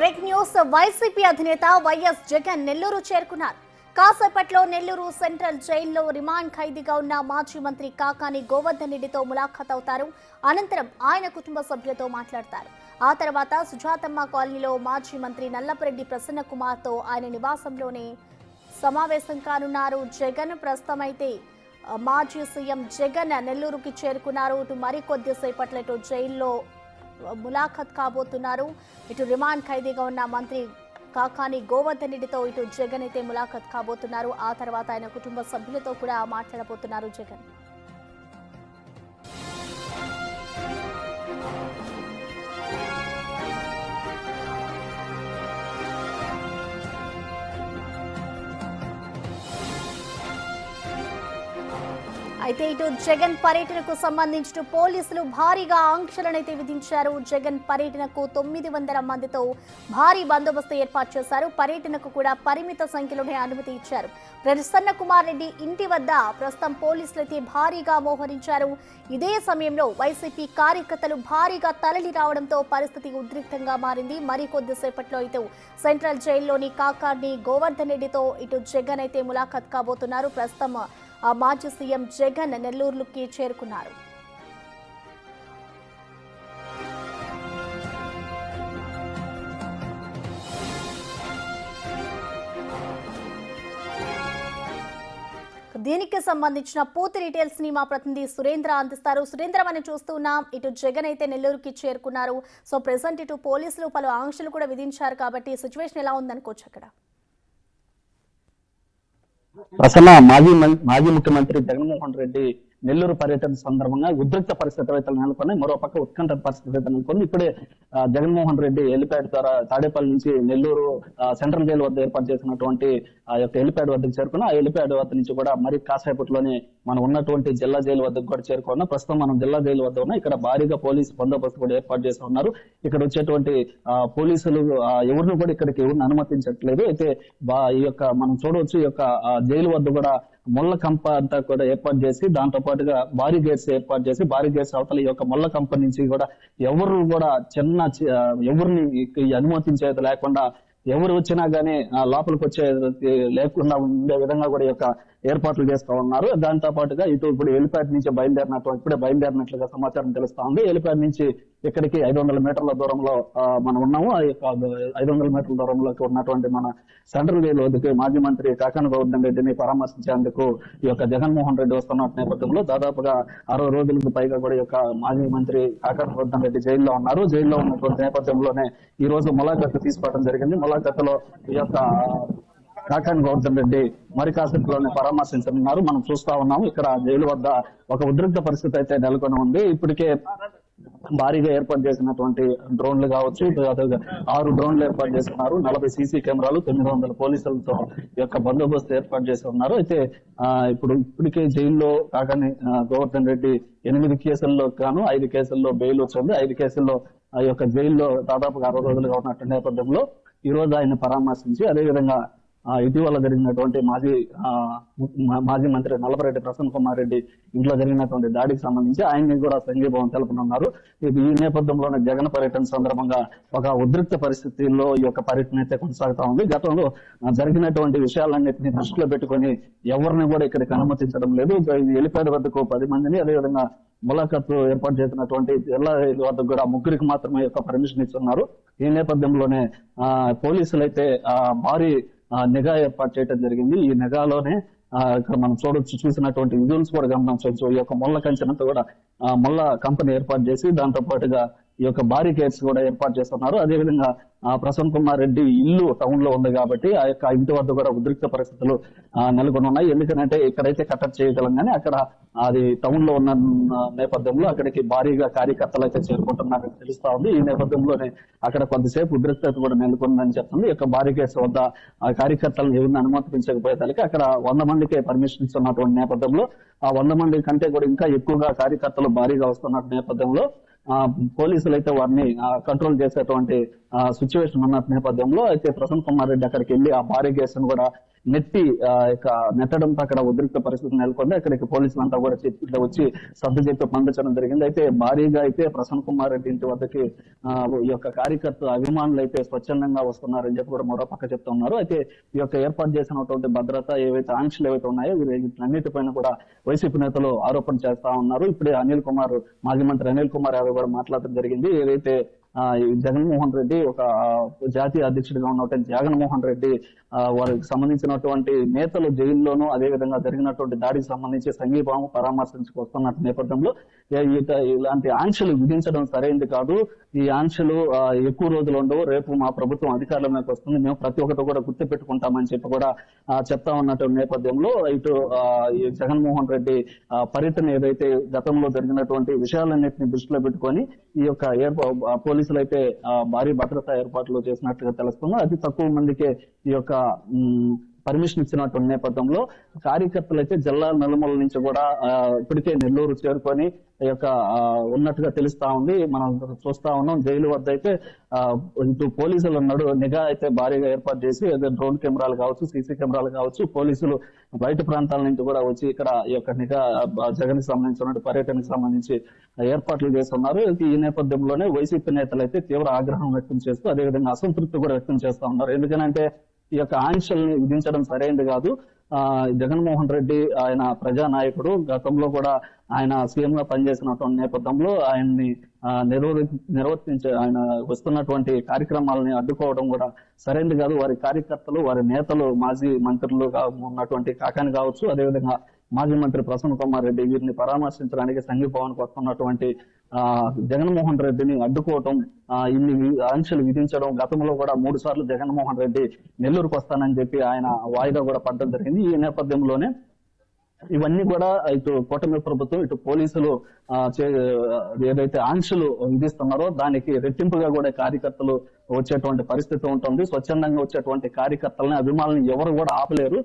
Break news. YCP అధినేత YS Jagan Nellore చేరుకున్నారు. కాసేపట్లో నెల్లూరు సెంట్రల్ జైల్లో రిమాండ్ ఖైదీగా ఉన్న మాజీ మంత్రి కాకాని గోవర్ధన్ రెడ్డితో ములాఖాత్ అవుతారు. అనంతరం ఆయన కుటుంబ సభ్యులతో మాట్లాడతారు. ఆ తర్వాత సుజాతమ్మ కాలనీలో మాజీ మంత్రి నల్లపరెడ్డి ప్రసన్న కుమార్తో ఆయన నివాసంలోనే సమావేశం కానున్నారు జగన్. ప్రస్తుతం అయితే మాజీ సీఎం జగన్ నెల్లూరుకి చేరుకున్నారు. ఇటు మరికొద్దిసేపట్లో ఇటు జైల్లో ములాఖాత్ కాబోతున్నారు. ఇటు రిమాండ్ ఖైదీగా ఉన్న మంత్రి కాకాని గోవర్ధన్ రెడ్డితో ఇటు జగన్ అయితే ములాఖాత్ కాబోతున్నారు. ఆ తర్వాత ఆయన కుటుంబ సభ్యులతో కూడా మాట్లాడబోతున్నారు జగన్. అయితే ఇటు జగన్ పర్యటనకు సంబంధించి పోలీసులు భారీగా ఆంక్షలనైతే విధించారు. జగన్ పర్యటనకు 900 మందితో భారీ బందోబస్తు ఏర్పాటు చేశారు. పర్యటనకు కూడా పరిమిత సంఖ్యలోనే అనుమతి ఇచ్చారు. ప్రసన్న కుమార్ రెడ్డి ఇంటి వద్ద ప్రస్తుతం పోలీసులు అయితే భారీగా మోహరించారు. ఇదే సమయంలో వైసీపీ కార్యకర్తలు భారీగా తరలి రావడంతో పరిస్థితి ఉద్రిక్తంగా మారింది. మరికొద్దిసేపట్లో ఇటు సెంట్రల్ జైల్లోని కాకాని గోవర్ధన్ రెడ్డితో ఇటు జగన్ అయితే ములాఖాత్ కాబోతున్నారు. ప్రస్తుతం మాజీ సీఎం జగన్ నెల్లూరుకి చేరుకున్నారు. దీనికి సంబంధించిన పూర్తి డీటెయిల్స్ ని మా ప్రతినిధి సురేంద్ర అందిస్తారు. సురేంద్ర, మనం చూస్తున్నాం ఇటు జగన్ అయితే నెల్లూరుకి చేరుకున్నారు. సో ప్రెసెంట్ ఇటు పోలీసులు పలు ఆంక్షలు కూడా విధించారు కాబట్టి సిచ్యువేషన్ ఎలా ఉందనుకోవచ్చు అక్కడ? ప్రసన్న మాజీ ముఖ్యమంత్రి జగన్మోహన్ రెడ్డి నెల్లూరు పర్యటన సందర్భంగా ఉద్రిక్త పరిస్థితులు అయితే నెలకొన్నాయి. మరోపక్క ఉత్కంఠ పరిస్థితులు అయితే నెలకొంది. ఇప్పుడే జగన్మోహన్ రెడ్డి హెలిప్యాడ్ ద్వారా తాడేపల్లి నుంచి నెల్లూరు సెంట్రల్ జైలు వద్ద ఏర్పాటు చేసినటువంటి ఆ యొక్క హెలిప్యాడ్ వద్దకు చేరుకున్నా. ఆ హెలిప్యాడ్ వద్ద నుంచి కూడా మరి కాసేపట్లోనే మనం ఉన్నటువంటి జిల్లా జైలు వద్దకు కూడా చేరుకున్నాం. ప్రస్తుతం మనం జిల్లా జైలు వద్ద ఉన్నాం. ఇక్కడ భారీగా పోలీసు బందోబస్తు కూడా ఏర్పాటు చేసి ఉన్నారు. ఇక్కడ వచ్చేటువంటి పోలీసులు ఎవరిని కూడా ఇక్కడికి ఎవరిని అనుమతించట్లేదు. అయితే ఈ యొక్క మనం చూడవచ్చు ఈ యొక్క జైలు వద్ద కూడా ముళ్ళ కంప అంతా కూడా ఏర్పాటు చేసి దాంతో పాటుగా భారీ గేట్స్ ఏర్పాటు చేసి భారీ గేట్స్ అవతల ఈ యొక్క ముళ్ళ కంప నుంచి కూడా ఎవరు కూడా ఎవరిని అనుమతించేది లేకుండా ఎవరు వచ్చినా గానీ లోపలికి వచ్చే లేకుండా ఉండే విధంగా కూడా ఈ యొక్క ఏర్పాట్లు చేస్తూ ఉన్నారు. దాంతో పాటుగా ఇటు ఇప్పుడు హెలిప్యాడ్ నుంచి ఇప్పుడే బయలుదేరినట్లుగా సమాచారం తెలుస్తా ఉంది. హెలిప్యాడ్ నుంచి ఇక్కడికి 500 మీటర్ల దూరంలో మనం ఉన్నాము. ఆ యొక్క 500 మీటర్ల దూరంలోకి ఉన్నటువంటి మన సెంట్రల్ జైలు వద్దకు మాజీ మంత్రి కాకాని గోవర్ధన్ రెడ్డిని పరామర్శించేందుకు ఈ యొక్క జగన్మోహన్ రెడ్డి వస్తున్న నేపథ్యంలో దాదాపుగా 60 రోజులకు పైగా కూడా ఈ యొక్క మాజీ మంత్రి కాకాని గోవర్ధన్ రెడ్డి జైల్లో ఉన్నారు. జైల్లో ఉన్నటువంటి నేపథ్యంలోనే ఈ రోజు ములాఖాతు తీసుకోవడం జరిగింది. ములాఖాతులో ఈ యొక్క కాకాని గోవర్ధన్ రెడ్డి మరి కాసేపులోనే పరామర్శించనున్నారు. మనం చూస్తా ఉన్నాము ఇక్కడ జైలు వద్ద ఒక ఉద్రిక్త పరిస్థితి అయితే నెలకొని ఉంది. ఇప్పటికే భారీగా ఏర్పాటు చేసినటువంటి డ్రోన్లు కావచ్చు, 6 డ్రోన్లు ఏర్పాటు చేస్తున్నారు. 40 సీసీ కెమెరాలు, 900 పోలీసులతో ఈ యొక్క బందోబస్తు ఏర్పాటు చేసి ఉన్నారు. అయితే ఇప్పటికే జైల్లో కాకాని గోవర్ధన్ రెడ్డి 8 కేసుల్లో గాను 5 కేసుల్లో బెయిల్ వచ్చింది. 5 కేసుల్లో ఆ యొక్క జైల్లో దాదాపుగా 60 రోజులుగా ఉన్నటువంటి నేపథ్యంలో ఈ రోజు ఆయన పరామర్శించి అదేవిధంగా ఇటీవల జరిగినటువంటి మాజీ మంత్రి నల్లపరెడ్డి ప్రసన్న కుమార్ రెడ్డి ఇంట్లో జరిగినటువంటి దాడికి సంబంధించి ఆయన్ని కూడా సంఘీభావం తెలుపనున్నారు. ఈ నేపథ్యంలోనే జగన్ పర్యటన సందర్భంగా ఒక ఉద్రిక్త పరిస్థితుల్లో ఈ యొక్క పర్యటన అయితే కొనసాగుతా ఉంది. గతంలో జరిగినటువంటి విషయాలన్నింటినీ దృష్టిలో పెట్టుకుని ఎవరిని కూడా ఇక్కడికి అనుమతించడం లేదు. హెలిప్యాడ్ వద్దకు 10 మందిని అదేవిధంగా ములాఖాతు ఏర్పాటు చేసినటువంటి జిల్లా వద్దకు కూడా 3 మాత్రమే యొక్క పర్మిషన్ ఇస్తున్నారు. ఈ నేపథ్యంలోనే పోలీసులు అయితే భారీ నిఘా ఏర్పాటు చేయడం జరిగింది. ఈ నిఘాలోనే ఇక్కడ మనం చూసినటువంటి విజువల్స్ కూడా గమనించవచ్చు. ఈ యొక్క ముళ్ళ కంచెనంతా కూడా ముళ్ళ కంపెనీ ఏర్పాటు చేసి దాంతో పాటుగా ఈ యొక్క భారీ గేట్స్ కూడా ఏర్పాటు చేస్తున్నారు. అదేవిధంగా ప్రసన్న కుమార్ రెడ్డి ఇల్లు టౌన్ లో ఉంది కాబట్టి ఆ యొక్క ఇంటి వద్ద కూడా ఉద్రిక్త పరిస్థితులు నెలకొని ఉన్నాయి. ఎందుకంటే ఇక్కడైతే కట్టడి చేయగలం కానీ అక్కడ అది టౌన్ లో ఉన్న నేపథ్యంలో అక్కడికి భారీగా కార్యకర్తలు అయితే చేరుకుంటున్నారని తెలుస్తా ఉంది. ఈ నేపథ్యంలోనే అక్కడ కొంతసేపు ఉద్రిక్తత కూడా నెలకొందని చెప్తుంది. ఈ యొక్క భారీ గేట్స్ వద్ద ఆ కార్యకర్తలను ఎవరిని అనుమతించకపోయేదానికి అక్కడ 100 మందికే పర్మిషన్ ఇస్తున్నటువంటి నేపథ్యంలో ఆ 100 మంది కంటే కూడా ఇంకా ఎక్కువగా కార్యకర్తలు భారీగా వస్తున్న నేపథ్యంలో పోలీసులు అయితే వారిని కంట్రోల్ చేసేటువంటి సిచ్యువేషన్ ఉన్న నేపథ్యంలో అయితే ప్రసన్న కుమార్ రెడ్డి అక్కడికి వెళ్లి ఆ భారీ గేట్స్ కూడా నెట్టడంతో అక్కడ ఉద్రిక్త పరిస్థితి నెలకొంది. అక్కడికి పోలీసులంతా కూడా వచ్చి సర్దు చెప్పి పంపించడం జరిగింది. అయితే భారీగా అయితే ప్రసన్న కుమార్ రెడ్డి ఇంటి వద్దకి ఈ యొక్క కార్యకర్త అభిమానులు అయితే స్వచ్ఛందంగా వస్తున్నారని చెప్పి కూడా మరో పక్క చెప్తా ఉన్నారు. అయితే ఈ యొక్క ఏర్పాటు చేసినటువంటి భద్రత ఏవైతే ఆంక్షలు ఏవైతే ఉన్నాయో వీటన్నిటిపైన కూడా వైసీపీ నేతలు ఆరోపణ చేస్తా ఉన్నారు. ఇప్పుడే మాజీ మంత్రి అనిల్ కుమార్ యాదవ్ కూడా మాట్లాడడం జరిగింది. ఏదైతే ఈ జగన్మోహన్ రెడ్డి ఒక జాతీయ అధ్యక్షుడిగా ఉన్నటువంటి జగన్మోహన్ రెడ్డి వారికి సంబంధించినటువంటి నేతలు జైల్లోనూ అదేవిధంగా జరిగినటువంటి దాడికి సంబంధించి సంఘీభావం పరామర్శించుకు వస్తున్న నేపథ్యంలో ఇలాంటి ఆంక్షలు విధించడం సరైనది కాదు. ఈ ఆంక్షలు ఎక్కువ రోజులు ఉండవు. రేపు మా ప్రభుత్వం అధికారంలోకి వస్తుంది, మేము ప్రతి ఒక్కటి కూడా గుర్తు పెట్టుకుంటామని చెప్పి కూడా చెప్తా ఉన్నటువంటి నేపథ్యంలో ఇటు ఈ జగన్మోహన్ రెడ్డి పర్యటన ఏదైతే గతంలో జరిగినటువంటి విషయాలన్నింటినీ దృష్టిలో పెట్టుకొని ఈ యొక్క పోలీసులు అయితే భారీ భద్రతా ఏర్పాట్లు చేసినట్టుగా తెలుస్తుంది. అతి తక్కువ మందికే ఈ యొక్క పర్మిషన్ ఇచ్చినటువంటి నేపథ్యంలో కార్యకర్తలు అయితే జిల్లా నలుమూల నుంచి కూడా ఇప్పటికే నెల్లూరు చేరుకొని ఈ యొక్క ఉన్నట్టుగా తెలుస్తా ఉంది. మనం చూస్తా ఉన్నాం. జైలు వద్ద అయితే ఇటు పోలీసులు నిఘా అయితే భారీగా ఏర్పాటు చేసి డ్రోన్ కెమెరాలు కావచ్చు, సీసీ కెమెరాలు కావచ్చు, పోలీసులు బయట ప్రాంతాల నుంచి కూడా వచ్చి ఇక్కడ ఈ యొక్క నిఘా జగన్ సంబంధించిన పర్యటనకు సంబంధించి ఏర్పాట్లు చేస్తున్నారు. ఈ నేపథ్యంలోనే వైసీపీ నేతలు అయితే తీవ్ర ఆగ్రహం వ్యక్తం చేస్తూ అదేవిధంగా అసంతృప్తి కూడా వ్యక్తం చేస్తా ఉన్నారు. ఎందుకంటే ఈ యొక్క ఆంక్షల్ని విధించడం సరైనది కాదు. జగన్మోహన్ రెడ్డి ఆయన ప్రజానాయకుడు. గతంలో కూడా ఆయన సీఎం గా పనిచేసినటువంటి నేపథ్యంలో ఆయన్ని నిర్వర్తించే ఆయన వస్తున్నటువంటి కార్యక్రమాలని అడ్డుకోవడం కూడా సరైనది కాదు. వారి కార్యకర్తలు, వారి నేతలు, మాజీ మంత్రులుగా ఉన్నటువంటి కాకాని కావచ్చు, అదేవిధంగా మాజీ మంత్రి ప్రసన్న కుమార్ రెడ్డి వీరిని పరామర్శించడానికి సంఘీభావానికి వస్తున్నటువంటి జగన్మోహన్ రెడ్డిని అడ్డుకోవటం, ఇన్ని ఆంక్షలు విధించడం, గతంలో కూడా 3 సార్లు జగన్మోహన్ రెడ్డి నెల్లూరుకు వస్తానని చెప్పి ఆయన వాయిదా కూడా పడడం జరిగింది. ఈ నేపథ్యంలోనే ఇవన్నీ కూడా ఇటు కూటమి ప్రభుత్వం, ఇటు పోలీసులు ఏదైతే ఆంక్షలు విధిస్తున్నారో దానికి రెట్టింపుగా కూడా కార్యకర్తలు వచ్చేటువంటి పరిస్థితి ఉంటుంది. స్వచ్ఛందంగా వచ్చేటువంటి కార్యకర్తలని, అభిమానులను ఎవరు కూడా ఆపలేరు.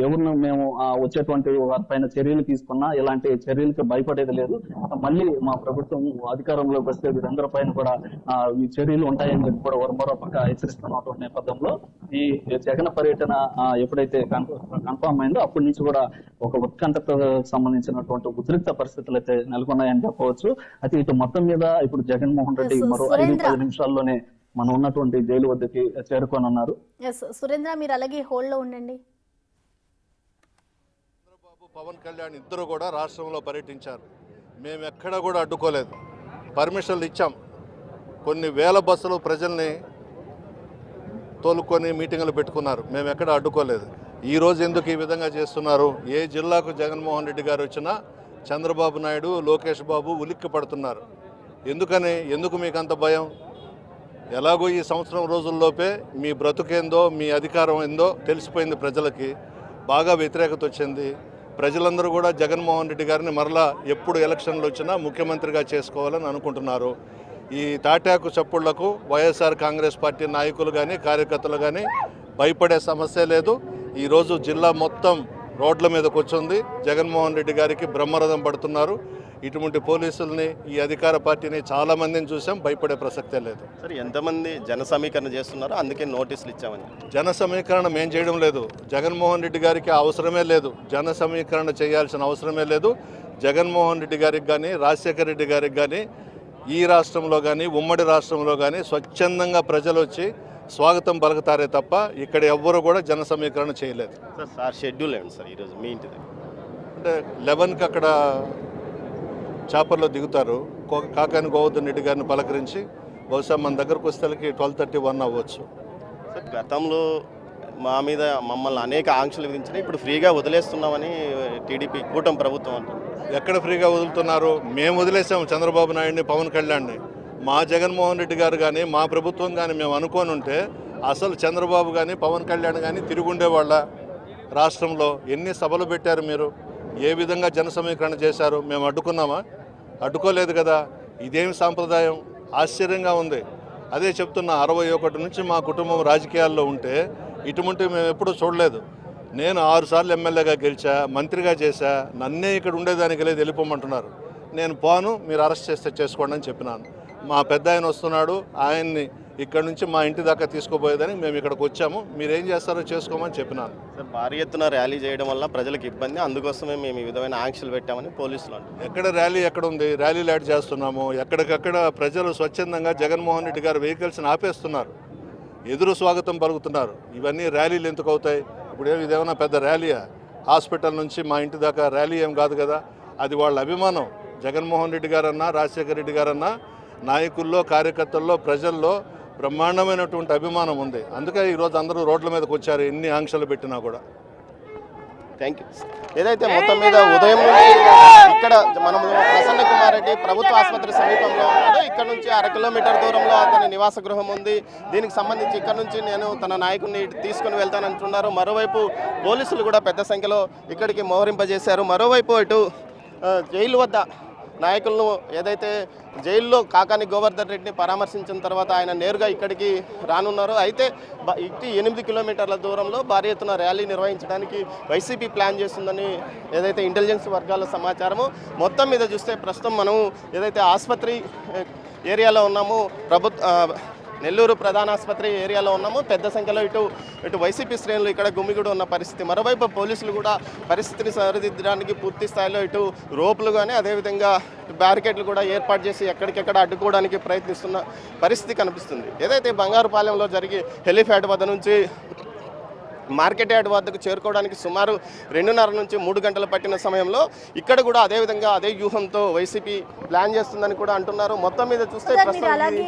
ఎవరిని మేము వచ్చేటువంటి వారిపైన చర్యలు తీసుకున్నా ఇలాంటి చర్యలకి భయపడేది లేదు. మళ్ళీ మా ప్రభుత్వం అధికారంలోకి వస్తే వీరందరిపైన కూడా ఈ చర్యలు ఉంటాయని చెప్పి కూడా మరో పక్క హెచ్చరిస్తున్నటువంటి నేపథ్యంలో ఈ జగన్ పర్యటన ఎప్పుడైతే కన్ఫర్మ్ అయిందో అప్పటి నుంచి కూడా ఒక ఉత్కంఠకు సంబంధించినటువంటి ఉద్రిక్త పరిస్థితులు అయితే నెలకొన్నాయని చెప్పవచ్చు. అయితే ఇటు మొత్తం మీద ఇప్పుడు జగన్మోహన్ రెడ్డి మరో 5-10 నిమిషాల్లోనే మనం ఉన్నటువంటి జైలు వద్దకి చేరుకొని ఉన్నారు. సురేంద్ర, మీరు అలాగే హోల్డ్ లో ఉండండి. పవన్ కళ్యాణ్ ఇద్దరు కూడా రాష్ట్రంలో పర్యటించారు. మేము ఎక్కడ కూడా అడ్డుకోలేదు. పర్మిషన్లు ఇచ్చాం. కొన్ని వేల బస్సులు ప్రజల్ని తోలుకొని మీటింగులు పెట్టుకున్నారు. మేము ఎక్కడ అడ్డుకోలేదు. ఈరోజు ఎందుకు ఈ విధంగా చేస్తున్నారు? ఏ జిల్లాకు జగన్మోహన్ రెడ్డి గారు వచ్చినా చంద్రబాబు నాయుడు, లోకేష్ బాబు ఉలిక్కి పడుతున్నారు. ఎందుకు మీకు అంత భయం? ఎలాగో ఈ సంవత్సరం రోజుల్లోపే మీ బ్రతుకేందో, మీ అధికారం ఏందో తెలిసిపోయింది. ప్రజలకి బాగా వ్యతిరేకత వచ్చింది. ప్రజలందరూ కూడా జగన్మోహన్ రెడ్డి గారిని మరలా ఎప్పుడు ఎలక్షన్లు వచ్చినా ముఖ్యమంత్రిగా చేసుకోవాలని అనుకుంటున్నారు. ఈ తాటాకు చప్పుళ్లకు వైఎస్ఆర్ కాంగ్రెస్ పార్టీ నాయకులు కానీ, కార్యకర్తలు కానీ భయపడే సమస్య లేదు. ఈరోజు జిల్లా మొత్తం రోడ్ల మీద కూర్చుంది. జగన్మోహన్ రెడ్డి గారికి బ్రహ్మరథం పడుతున్నారు. ఇటువంటి పోలీసుల్ని, ఈ అధికార పార్టీని చాలా మందిని చూసాం. భయపడే ప్రసక్తే లేదు. సార్, ఎంతమంది జన సమీకరణ చేస్తున్నారో అందుకే నోటీసులు ఇచ్చామని. జన సమీకరణ మేం చేయడం లేదు. జగన్మోహన్ రెడ్డి గారికి అవసరమే లేదు. జన సమీకరణ చేయాల్సిన అవసరమే లేదు. జగన్మోహన్ రెడ్డి గారికి కానీ, రాజశేఖర రెడ్డి గారికి కానీ, ఈ రాష్ట్రంలో కానీ, ఉమ్మడి రాష్ట్రంలో కానీ స్వచ్ఛందంగా ప్రజలు వచ్చి స్వాగతం పలుకుతారే తప్ప ఇక్కడ ఎవ్వరూ కూడా జన సమీకరణ చేయలేదు. సార్ షెడ్యూల్ ఏంటి సార్ ఈరోజు మీ ఇంటిది? అంటే 11కి అక్కడ చాపర్లో దిగుతారు. కాకాని గోవర్ధన్ రెడ్డి గారిని పలకరించి బహుశా మన దగ్గరకు వస్తేకి 12:31 అవ్వచ్చు. సార్, గతంలో మా మీద మమ్మల్ని అనేక ఆంక్షలు విధించినా ఇప్పుడు ఫ్రీగా వదిలేస్తున్నామని టీడీపీ కూటమి ప్రభుత్వం అంటారు. ఎక్కడ ఫ్రీగా వదులుతున్నారు? మేము వదిలేసాము చంద్రబాబు నాయుడిని, పవన్ కళ్యాణ్ని. మా జగన్మోహన్ రెడ్డి గారు కానీ, మా ప్రభుత్వం కానీ మేము అనుకోని ఉంటే అసలు చంద్రబాబు కానీ, పవన్ కళ్యాణ్ కానీ తిరుగుండేవాళ్ళ. రాష్ట్రంలో ఎన్ని సభలు పెట్టారు మీరు? ఏ విధంగా జన సమీకరణ చేశారు? మేము అడ్డుకున్నామా? అడ్డుకోలేదు కదా. ఇదేమి సాంప్రదాయం? ఆశ్చర్యంగా ఉంది. అదే చెప్తున్నా, 61 నుంచి మా కుటుంబం రాజకీయాల్లో ఉంటే ఇటువంటి మేము ఎప్పుడూ చూడలేదు. నేను 6 సార్లు ఎమ్మెల్యేగా గెలిచా, మంత్రిగా చేశా. నన్నే ఇక్కడ ఉండేదానికి లేదు, వెళ్ళిపోమంటున్నారు. నేను పోను, మీరు అరెస్ట్ చేస్తే చేసుకోండి అని చెప్పినాను. మా పెద్ద ఆయన వస్తున్నాడు, ఆయన్ని ఇక్కడ నుంచి మా ఇంటి దాకా తీసుకుపోయేదని మేము ఇక్కడికి వచ్చాము, మీరేం చేస్తారో చేసుకోమని చెప్పినాను. సార్ భారీ ఎత్తున ర్యాలీ చేయడం వల్ల ప్రజలకు ఇబ్బంది, అందుకోసమే మేము ఈ విధమైన ఆంక్షలు పెట్టామని పోలీసులు అంటారు. ఎక్కడ ర్యాలీ ఎక్కడ ఉంది? ర్యాలీ లాట్ చేస్తున్నాము. ఎక్కడికక్కడ ప్రజలు స్వచ్ఛందంగా జగన్మోహన్ రెడ్డి గారు వెహికల్స్ని ఆపేస్తున్నారు, ఎదురు స్వాగతం పలుకుతున్నారు. ఇవన్నీ ర్యాలీలు ఎందుకు అవుతాయి? ఇప్పుడు ఇదేమన్నా పెద్ద ర్యాలీయా? హాస్పిటల్ నుంచి మా ఇంటి దాకా ర్యాలీ ఏం కాదు కదా. అది వాళ్ళ అభిమానం. జగన్మోహన్ రెడ్డి గారన్నా రాజశేఖర రెడ్డి గారన్నా నాయకుల్లో, కార్యకర్తల్లో, ప్రజల్లో బ్రహ్మాండమైనటువంటి అభిమానం ఉంది. అందుకే ఈరోజు అందరూ రోడ్ల మీదకి వచ్చారు, ఎన్ని ఆంక్షలు పెట్టినా కూడా. Thank you. ఏదైతే మొత్తం మీద ఉదయం నుంచి ఇక్కడ మనము ప్రసన్న కుమార్ రెడ్డి ప్రభుత్వ ఆసుపత్రి సమీపంలో ఉన్నాడు. ఇక్కడ నుంచి 1/2 కిలోమీటర్ దూరంలో అతని నివాస గృహం ఉంది. దీనికి సంబంధించి ఇక్కడ నుంచి నేను తన నాయకుడిని తీసుకుని వెళ్తానంటున్నారు. మరోవైపు పోలీసులు కూడా పెద్ద సంఖ్యలో ఇక్కడికి మోహరింపజేశారు. మరోవైపు ఇటు జైలు వద్ద నాయకులను ఏదైతే జైల్లో కాకాని గోవర్ధన్ రెడ్డిని పరామర్శించిన తర్వాత ఆయన నేరుగా ఇక్కడికి రానున్నారు. అయితే ఇటు 8 కిలోమీటర్ల దూరంలో భారీ ఎత్తున ర్యాలీ నిర్వహించడానికి వైసీపీ ప్లాన్ చేస్తుందని ఏదైతే ఇంటెలిజెన్స్ వర్గాల సమాచారము. మొత్తం మీద చూస్తే ప్రస్తుతం మనం ఏదైతే ఆసుపత్రి ఏరియాలో ఉన్నామో, నెల్లూరు ప్రధాన ఆసుపత్రి ఏరియాలో ఉన్నాము. పెద్ద సంఖ్యలో ఇటు వైసీపీ శ్రేణులు ఇక్కడ గుమిగూడు ఉన్న పరిస్థితి. మరోవైపు పోలీసులు కూడా పరిస్థితిని సరిదిద్దడానికి పూర్తి స్థాయిలో ఇటు రోపులు కానీ అదేవిధంగా బ్యారికేడ్లు కూడా ఏర్పాటు చేసి ఎక్కడికెక్కడ అడ్డుకోవడానికి ప్రయత్నిస్తున్న పరిస్థితి కనిపిస్తుంది. ఏదైతే బంగారుపాలెంలో జరిగి హెలిప్యాడ్ వద్ద నుంచి మార్కెట్ యార్డ్ వద్దకు చేరుకోవడానికి సుమారు 2:30 నుంచి 3 గంటలు పట్టిన సమయంలో ఇక్కడ కూడా అదేవిధంగా అదే వ్యూహంతో వైసీపీ ప్లాన్ చేస్తుందని కూడా అంటున్నారు. మొత్తం మీద చూస్తే అలాగే